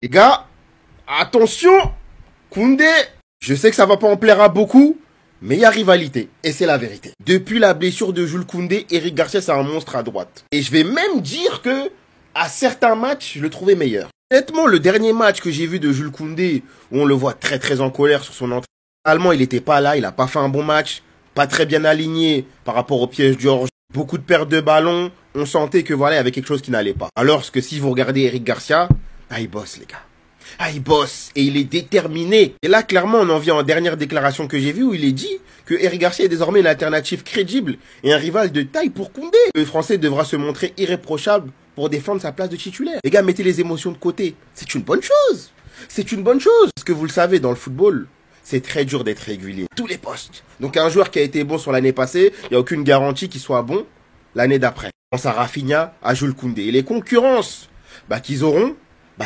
Les gars, attention, Koundé, je sais que ça va pas en plaire à beaucoup, mais il y a rivalité, et c'est la vérité. Depuis la blessure de Jules Koundé, Eric Garcia c'est un monstre à droite. Et je vais même dire que, à certains matchs, je le trouvais meilleur. Honnêtement, le dernier match que j'ai vu de Jules Koundé, où on le voit très en colère sur son entrée, allemand il était pas là, il a pas fait un bon match, pas très bien aligné par rapport au piège Georges, beaucoup de pertes de ballon, on sentait que voilà, il y avait quelque chose qui n'allait pas. Alors que si vous regardez Eric Garcia, ah il bosse les gars. Ah, il bosse et il est déterminé. Et là, clairement, on en vient en dernière déclaration que j'ai vue où il est dit que Eric Garcia est désormais une alternative crédible et un rival de taille pour Koundé. Le Français devra se montrer irréprochable pour défendre sa place de titulaire. Les gars, mettez les émotions de côté. C'est une bonne chose. C'est une bonne chose. Parce que vous le savez, dans le football, c'est très dur d'être régulier. Tous les postes. Donc un joueur qui a été bon sur l'année passée, il n'y a aucune garantie qu'il soit bon l'année d'après. On pense à Rafinha, à Jules Koundé. Et les concurrences qu'ils auront,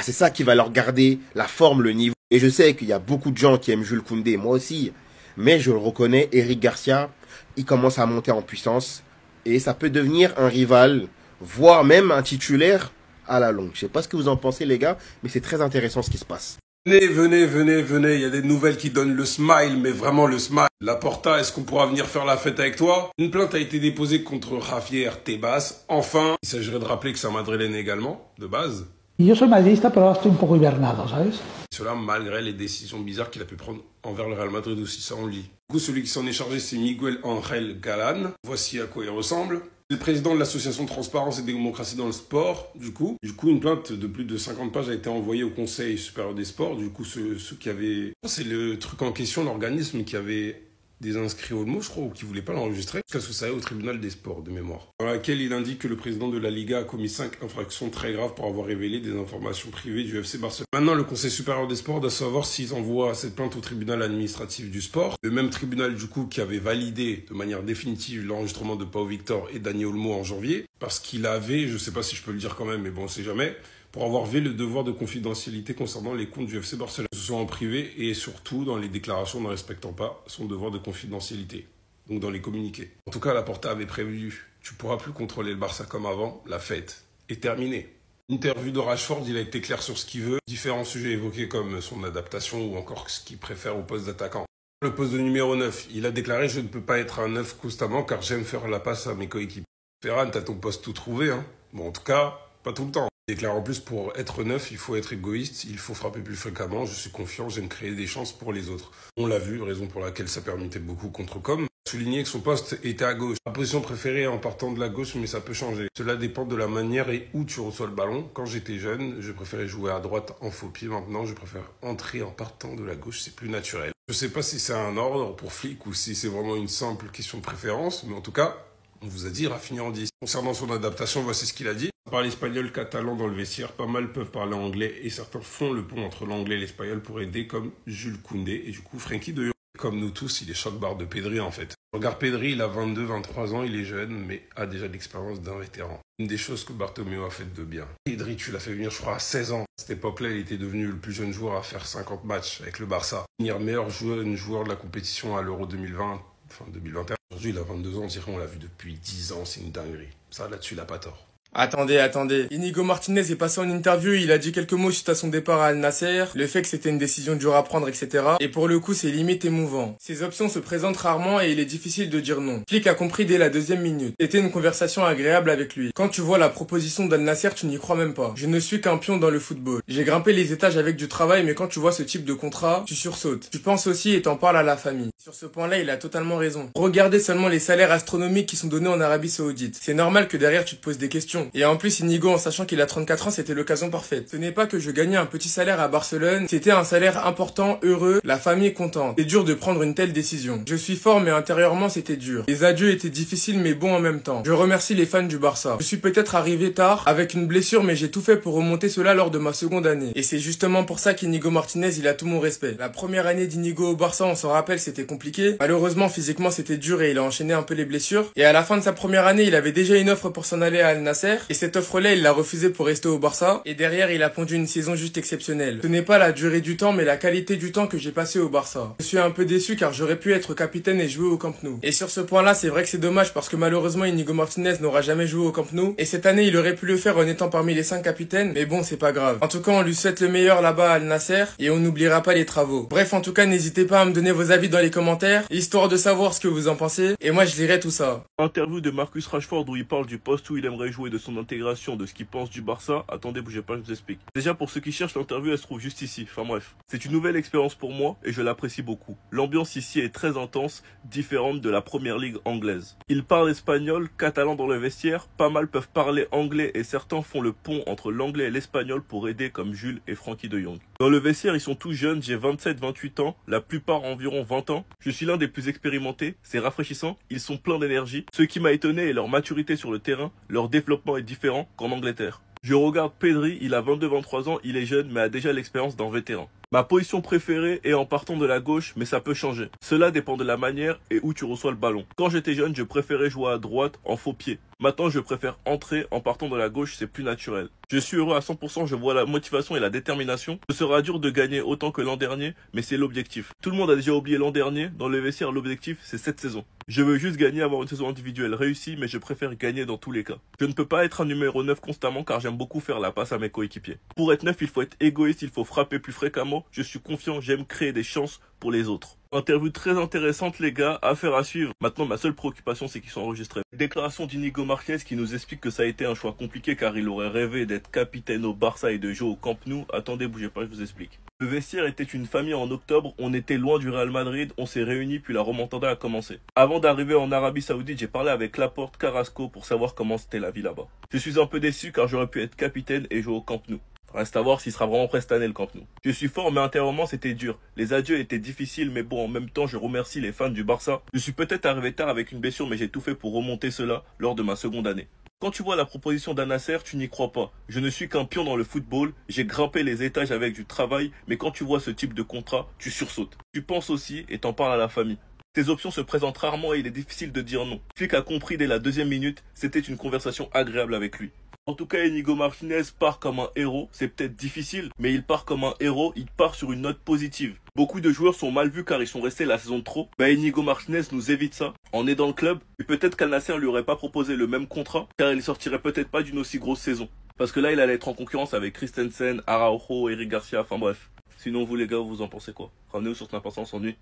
c'est ça qui va leur garder la forme, le niveau. Et je sais qu'il y a beaucoup de gens qui aiment Jules Koundé, moi aussi. Mais je le reconnais, Eric Garcia, il commence à monter en puissance. Et ça peut devenir un rival, voire même un titulaire à la longue. Je sais pas ce que vous en pensez les gars, mais c'est très intéressant ce qui se passe. Venez, il y a des nouvelles qui donnent le smile, mais vraiment le smile. Laporta, est-ce qu'on pourra venir faire la fête avec toi? Une plainte a été déposée contre Javier Tebas. Enfin, il s'agirait de rappeler que c'est un madrilène également, de base. Yo soy madridista, pero ahora estoy un poco hibernado, ¿sabes? Cela malgré les décisions bizarres qu'il a pu prendre envers le Real Madrid aussi, ça on lit. Du coup, celui qui s'en est chargé, c'est Miguel Ángel Galán. Voici à quoi il ressemble. C'est le président de l'association Transparence et Démocratie dans le sport, du coup. Une plainte de plus de 50 pages a été envoyée au Conseil supérieur des sports. Du coup, ceux qui avaient... C'est le truc en question, l'organisme qui avait des inscrits au mot, je crois, ou qui voulait pas l'enregistrer, jusqu'à ce que ça aille au tribunal des sports, de mémoire. Dans laquelle il indique que le président de la Liga a commis 5 infractions très graves pour avoir révélé des informations privées du FC Barcelone. Maintenant, le Conseil supérieur des sports doit savoir s'ils envoient cette plainte au tribunal administratif du sport. Le même tribunal, du coup, qui avait validé de manière définitive l'enregistrement de Pau Victor et Dani Olmo en janvier, parce qu'il avait, je sais pas si je peux le dire quand même, mais bon, on sait jamais, pour avoir vu le devoir de confidentialité concernant les comptes du FC Barcelone, que ce soit en privé et surtout dans les déclarations ne respectant pas son devoir de confidentialité, donc dans les communiqués. En tout cas, Laporta avait prévu, tu pourras plus contrôler le Barça comme avant, la fête est terminée. Interview de Rashford, il a été clair sur ce qu'il veut, différents sujets évoqués comme son adaptation ou encore ce qu'il préfère au poste d'attaquant. Le poste de numéro 9, il a déclaré « Je ne peux pas être un 9 constamment car j'aime faire la passe à mes coéquipiers ». Ferran, t'as ton poste tout trouvé, hein. Bon, en tout cas, pas tout le temps. Il déclare en plus pour être neuf, il faut être égoïste, il faut frapper plus fréquemment, je suis confiant, j'aime créer des chances pour les autres. On l'a vu, raison pour laquelle ça permettait beaucoup contre Com. Souligner que son poste était à gauche. Ma position préférée en partant de la gauche, mais ça peut changer. Cela dépend de la manière et où tu reçois le ballon. Quand j'étais jeune, je préférais jouer à droite en faux pied. Maintenant, je préfère entrer en partant de la gauche, c'est plus naturel. Je sais pas si c'est un ordre pour Flick ou si c'est vraiment une simple question de préférence, mais en tout cas, on vous a dit Rafinha en 10. Concernant son adaptation, voici ce qu'il a dit. On parle espagnol, catalan dans le vestiaire, pas mal peuvent parler anglais et certains font le pont entre l'anglais et l'espagnol pour aider comme Jules Koundé et du coup Frenkie de Jong. Comme nous tous, il est choc-barre de Pedri en fait. Regarde Pedri, il a 22-23 ans, il est jeune mais a déjà l'expérience d'un vétéran. Une des choses que Bartomeu a fait de bien. Pedri, tu l'as fait venir je crois à 16 ans. À cette époque-là, il était devenu le plus jeune joueur à faire 50 matchs avec le Barça. Devenir meilleur joueur de la compétition à l'Euro 2020. Enfin 2021. Aujourd'hui, il a 22 ans, on dirait on l'a vu depuis 10 ans, c'est une dinguerie. Ça, là-dessus, il a pas tort. Attendez. Inigo Martinez est passé en interview, il a dit quelques mots suite à son départ à Al Nasser, le fait que c'était une décision dure à prendre, etc. Et pour le coup, c'est limite émouvant. Ces options se présentent rarement et il est difficile de dire non. Flick a compris dès la 2e minute. C'était une conversation agréable avec lui. Quand tu vois la proposition d'Al Nasser, tu n'y crois même pas. Je ne suis qu'un pion dans le football. J'ai grimpé les étages avec du travail, mais quand tu vois ce type de contrat, tu sursautes. Tu penses aussi et t'en parles à la famille. Sur ce point-là, il a totalement raison. Regardez seulement les salaires astronomiques qui sont donnés en Arabie Saoudite. C'est normal que derrière tu te poses des questions. Et en plus, Inigo, en sachant qu'il a 34 ans, c'était l'occasion parfaite. Ce n'est pas que je gagnais un petit salaire à Barcelone, c'était un salaire important, heureux, la famille contente. C'est dur de prendre une telle décision. Je suis fort, mais intérieurement, c'était dur. Les adieux étaient difficiles, mais bons en même temps. Je remercie les fans du Barça. Je suis peut-être arrivé tard, avec une blessure, mais j'ai tout fait pour remonter cela lors de ma seconde année. Et c'est justement pour ça qu'Inigo Martinez, il a tout mon respect. La première année d'Inigo au Barça, on s'en rappelle, c'était compliqué. Malheureusement, physiquement, c'était dur et il a enchaîné un peu les blessures. Et à la fin de sa première année, il avait déjà une offre pour s'en aller à Al Nasser. Nasser. Et cette offre-là, il l'a refusée pour rester au Barça. Et derrière, il a pondu une saison juste exceptionnelle. Ce n'est pas la durée du temps, mais la qualité du temps que j'ai passé au Barça. Je suis un peu déçu car j'aurais pu être capitaine et jouer au Camp Nou. Et sur ce point-là, c'est vrai que c'est dommage parce que malheureusement, Inigo Martinez n'aura jamais joué au Camp Nou. Et cette année, il aurait pu le faire en étant parmi les 5 capitaines. Mais bon, c'est pas grave. En tout cas, on lui souhaite le meilleur là-bas à Al Nasser. Et on n'oubliera pas les travaux. Bref, en tout cas, n'hésitez pas à me donner vos avis dans les commentaires, histoire de savoir ce que vous en pensez. Et moi, je lirai tout ça. Interview de Marcus Rashford où il parle du poste où il aimerait jouer, de son intégration, de ce qu'il pense du Barça. Attendez, bougez pas, je vous explique. Déjà, pour ceux qui cherchent, l'interview, elle se trouve juste ici. Enfin bref. C'est une nouvelle expérience pour moi et je l'apprécie beaucoup. L'ambiance ici est très intense, différente de la première ligue anglaise. Il parle espagnol, catalan dans le vestiaire, pas mal peuvent parler anglais et certains font le pont entre l'anglais et l'espagnol pour aider comme Jules et Frankie de Jong. Dans le vestiaire, ils sont tous jeunes, j'ai 27-28 ans, la plupart environ 20 ans. Je suis l'un des plus expérimentés, c'est rafraîchissant, ils sont pleins d'énergie. Ce qui m'a étonné est leur maturité sur le terrain, leur développement est différent qu'en Angleterre. Je regarde Pedri, il a 22-23 ans, il est jeune mais a déjà l'expérience d'un vétéran. Ma position préférée est en partant de la gauche, mais ça peut changer. Cela dépend de la manière et où tu reçois le ballon. Quand j'étais jeune, je préférais jouer à droite en faux pied. Maintenant, je préfère entrer en partant de la gauche, c'est plus naturel. Je suis heureux à 100%, je vois la motivation et la détermination. Ce sera dur de gagner autant que l'an dernier, mais c'est l'objectif. Tout le monde a déjà oublié l'an dernier. Dans le vestiaire, l'objectif, c'est cette saison. Je veux juste gagner, avoir une saison individuelle réussie, mais je préfère gagner dans tous les cas. Je ne peux pas être un numéro 9 constamment car j'aime beaucoup faire la passe à mes coéquipiers. Pour être 9, il faut être égoïste, il faut frapper plus fréquemment. Je suis confiant, j'aime créer des chances pour les autres. Interview très intéressante les gars, affaire à suivre. Maintenant ma seule préoccupation c'est qu'ils sont enregistrés. Déclaration d'Inigo Martinez qui nous explique que ça a été un choix compliqué car il aurait rêvé d'être capitaine au Barça et de jouer au Camp Nou. Attendez, bougez pas, je vous explique. Le vestiaire était une famille en octobre, on était loin du Real Madrid, on s'est réunis puis la remontada a commencé. Avant d'arriver en Arabie Saoudite, j'ai parlé avec Laporte, Carrasco pour savoir comment c'était la vie là-bas. Je suis un peu déçu car j'aurais pu être capitaine et jouer au Camp Nou. Reste à voir s'il sera vraiment prêt cette année le Camp Nou. Je suis fort mais intérieurement c'était dur. Les adieux étaient difficiles mais bon en même temps je remercie les fans du Barça. Je suis peut-être arrivé tard avec une blessure mais j'ai tout fait pour remonter cela lors de ma seconde année. Quand tu vois la proposition d'Al Nasser, tu n'y crois pas. Je ne suis qu'un pion dans le football, j'ai grimpé les étages avec du travail, mais quand tu vois ce type de contrat, tu sursautes. Tu penses aussi et t'en parles à la famille. Tes options se présentent rarement et il est difficile de dire non. Flick a compris dès la deuxième minute, c'était une conversation agréable avec lui. En tout cas, Inigo Martinez part comme un héros. C'est peut-être difficile, mais il part comme un héros. Il part sur une note positive. Beaucoup de joueurs sont mal vus car ils sont restés la saison de trop. Inigo Martinez nous évite ça. En aidant le club, et peut-être qu'Al Nasser lui aurait pas proposé le même contrat, car il sortirait peut-être pas d'une aussi grosse saison. Parce que là, il allait être en concurrence avec Christensen, Araujo, Eric Garcia, enfin bref. Sinon, vous les gars, vous en pensez quoi? Ramenez-vous sur l'importance s'ennuie.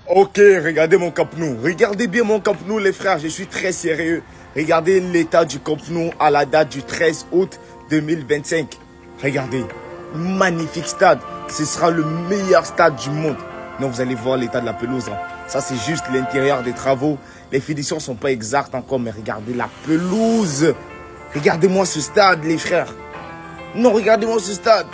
Ok, regardez mon Camp Nou. Regardez bien mon Camp Nou, les frères. Je suis très sérieux. Regardez l'état du Camp Nou à la date du 13 août 2025. Regardez. Magnifique stade. Ce sera le meilleur stade du monde. Non, vous allez voir l'état de la pelouse. Hein. Ça, c'est juste l'intérieur des travaux. Les finitions ne sont pas exactes encore, mais regardez la pelouse. Regardez-moi ce stade, les frères. Non, regardez-moi ce stade.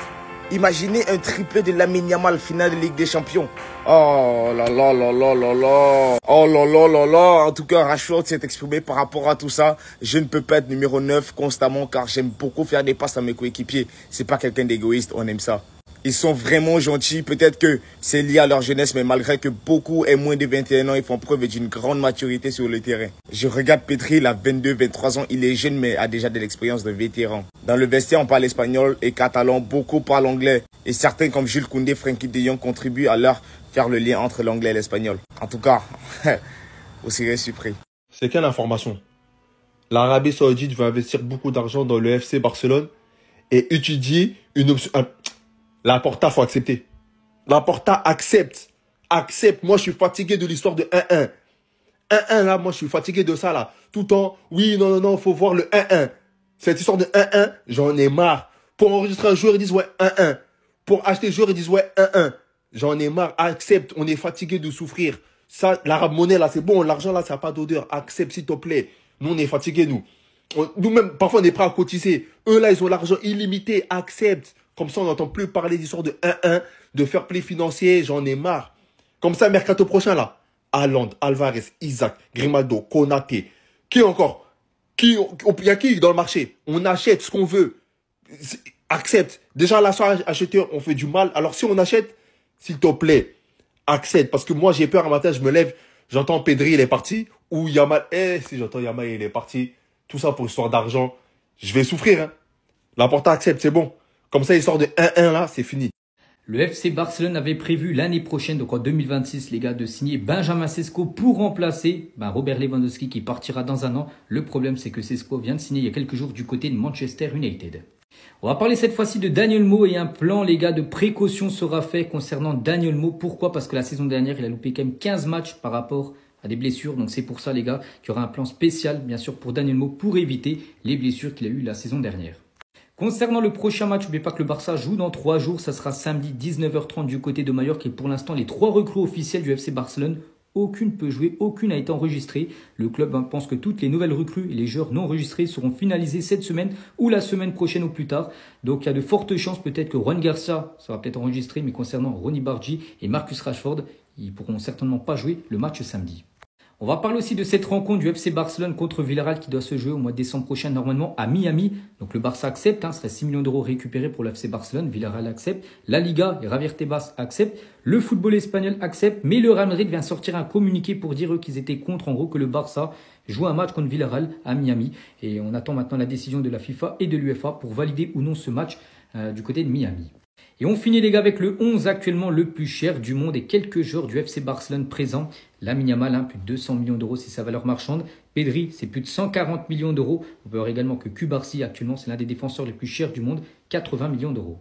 Imaginez un triplé de Lamine Yamal finale de Ligue des Champions. Oh là là là là là là. Oh là là là là. En tout cas, Rashford s'est exprimé par rapport à tout ça. Je ne peux pas être numéro 9 constamment car j'aime beaucoup faire des passes à mes coéquipiers. C'est pas quelqu'un d'égoïste, on aime ça. Ils sont vraiment gentils. Peut-être que c'est lié à leur jeunesse, mais malgré que beaucoup aient moins de 21 ans, ils font preuve d'une grande maturité sur le terrain. Je regarde Pedri, il a 22-23 ans. Il est jeune, mais a déjà de l'expérience de vétéran. Dans le vestiaire, on parle espagnol et catalan. Beaucoup parlent anglais. Et certains, comme Jules Koundé, Frankie de Jong, contribuent à leur faire le lien entre l'anglais et l'espagnol. En tout cas, vous serez surpris. C'est quelle information? L'Arabie Saoudite va investir beaucoup d'argent dans le FC Barcelone et étudier une option... Laporta, faut accepter. Laporta accepte. Accepte. Moi, je suis fatigué de l'histoire de 1-1. 1-1, là, moi, je suis fatigué de ça, là. Tout le temps, oui, non, non, non, faut voir le 1-1. Cette histoire de 1-1, j'en ai marre. Pour enregistrer un joueur, ils disent, ouais, 1-1. Pour acheter le joueur, ils disent, ouais, 1-1. J'en ai marre. Accepte. On est fatigué de souffrir. Ça, l'arabe monnaie, là, c'est bon. L'argent, là, ça n'a pas d'odeur. Accepte, s'il te plaît. Nous, on est fatigués, nous. Nous-mêmes, parfois, on est prêts à cotiser. Eux, là, ils ont l'argent illimité. Accepte. Comme ça, on n'entend plus parler d'histoire de 1-1, de fair play financier. J'en ai marre. Comme ça, mercato prochain, là. Haaland, Alvarez, Isaac, Grimaldo, Konaté. Qui encore? Il y a qui dans le marché? On achète ce qu'on veut. Accepte. Déjà, la soirée acheter, on fait du mal. Alors, si on achète, s'il te plaît, accepte. Parce que moi, j'ai peur un matin, je me lève, j'entends Pedri, il est parti. Ou Yamal, si j'entends Yamal, il est parti. Tout ça pour histoire d'argent. Je vais souffrir, hein. Laporta accepte, c'est bon. Comme ça, l'histoire de 1-1 là, c'est fini. Le FC Barcelone avait prévu l'année prochaine, donc en 2026, les gars, de signer Benjamin Sesko pour remplacer Robert Lewandowski qui partira dans un an. Le problème, c'est que Sesko vient de signer il y a quelques jours du côté de Manchester United. On va parler cette fois-ci de Daniel Mo et un plan, les gars, de précaution sera fait concernant Daniel Mo. Pourquoi? Parce que la saison dernière, il a loupé quand même 15 matchs par rapport à des blessures. Donc c'est pour ça, les gars, qu'il y aura un plan spécial, bien sûr, pour Daniel Mo pour éviter les blessures qu'il a eues la saison dernière. Concernant le prochain match, n'oubliez pas que le Barça joue dans 3 jours. Ça sera samedi 19h30 du côté de Mallorca. Et pour l'instant, les 3 recrues officielles du FC Barcelone, aucune peut jouer, aucune n'a été enregistrée. Le club pense que toutes les nouvelles recrues et les joueurs non enregistrés seront finalisés cette semaine ou la semaine prochaine au plus tard. Donc il y a de fortes chances peut-être que Juan Garcia sera peut-être enregistré, mais concernant Ronny Bargi et Marcus Rashford, ils pourront certainement pas jouer le match samedi. On va parler aussi de cette rencontre du FC Barcelone contre Villarreal qui doit se jouer au mois de décembre prochain normalement à Miami. Donc le Barça accepte, ce serait 6 millions d'euros récupérés pour le FC Barcelone. Villarreal accepte. La Liga et Javier Tebas acceptent. Le football espagnol accepte. Mais le Real Madrid vient sortir un communiqué pour dire qu'ils étaient contre en gros que le Barça joue un match contre Villarreal à Miami. Et on attend maintenant la décision de la FIFA et de l'UEFA pour valider ou non ce match du côté de Miami. Et on finit les gars avec le 11 actuellement le plus cher du monde et quelques joueurs du FC Barcelone présents. Lamine Yamal, plus de 200 millions d'euros, c'est sa valeur marchande. Pedri, c'est plus de 140 millions d'euros. On peut voir également que Cubarsí actuellement c'est l'un des défenseurs les plus chers du monde, 80 millions d'euros.